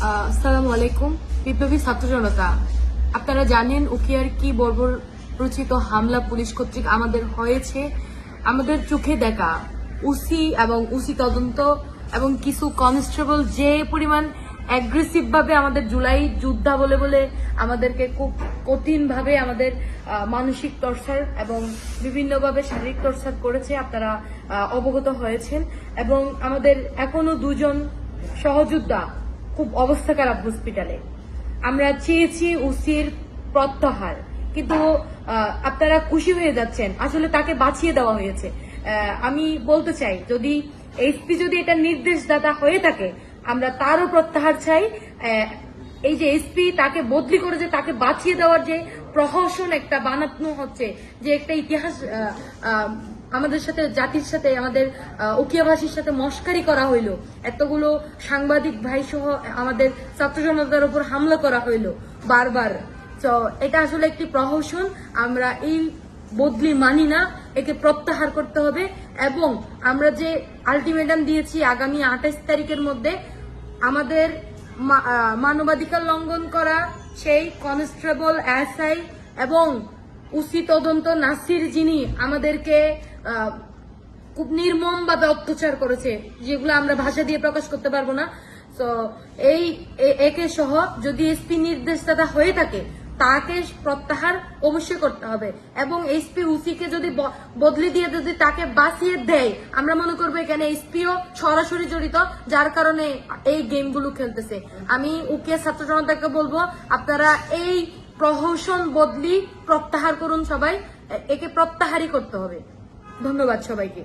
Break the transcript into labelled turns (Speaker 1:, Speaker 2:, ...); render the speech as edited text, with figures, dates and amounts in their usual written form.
Speaker 1: আসসালামু আলাইকুম। বিপ্লবী ছাত্র জনতা, আপনারা জানেন উখিয়ার কি বর্বরচিত হামলা পুলিশ কর্তৃক আমাদের হয়েছে। আমাদের চোখে দেখা উসি এবং উসি তদন্ত এবং কিছু কনস্টেবল যে পরিমাণ অ্যাগ্রেসিভ ভাবে আমাদের জুলাই যোদ্ধা বলে বলে আমাদেরকে খুব কঠিন ভাবে আমাদের মানসিক টর্চার এবং বিভিন্নভাবে শারীরিক টর্চার করেছে, আপনারা অবগত হয়েছেন। এবং আমাদের এখনো দুজন সহযোদ্ধা খুব অবস্থা খারাপ হসপিটালে। আমরা চেয়েছি উসির প্রত্যাহার, কিন্তু আপনারা খুশি হয়ে যাচ্ছেন, আসলে তাকে বাঁচিয়ে দেওয়া হয়েছে। আমি বলতে চাই, যদি এসপি যদি এটা নির্দেশদাতা হয়ে থাকে, আমরা তারও প্রত্যাহার চাই। এই যে এসপি তাকে বদলি করে যে তাকে বাঁচিয়ে দেওয়ার যে প্রহসন একটা বানানো হচ্ছে, যে একটা ইতিহাস আমাদের সাথে, জাতির সাথে, আমাদের উকিয়াভাষীর সাথে মস্কারি করা হইলো, এতগুলো সাংবাদিক ভাই সহ আমাদের ছাত্র জনতার উপর হামলা করা হইলো বারবার। তো এটা আসলে একটি প্রহসন। আমরা এই বদলি মানি না, একে প্রত্যাহার করতে হবে। এবং আমরা যে আলটিমেটাম দিয়েছি আগামী 28 তারিখের মধ্যে আমাদের মানবাধিকার লঙ্ঘন করা সেই কনস্টেবল এসআই এবং উসি তদন্ত নাসির, যিনি আমাদেরকে খুব নির্মম ভাবে অত্যাচার করেছে, যেগুলো আমরা ভাষা দিয়ে প্রকাশ করতে পারবো না। তো একে সহ যদি এসপি নির্দেশদাতা হয়ে থাকে, তাকে প্রত্যাহার অবশ্যই করতে হবে। এবং এসপি উসিকে যদি বদলি দিয়ে যদি তাকে বাঁচিয়ে দেয়, আমরা মনে করবো এখানে এসপিও সরাসরি জড়িত, যার কারণে এই গেমগুলো খেলতেছে। আমি উকিয়া ছাত্র জনতাকে বলবো, আপনারা এই প্রহসন বদলি প্রত্যাহার করুন। সবাই একে প্রত্যাহারই করতে হবে। ধন্যবাদ সবাইকে।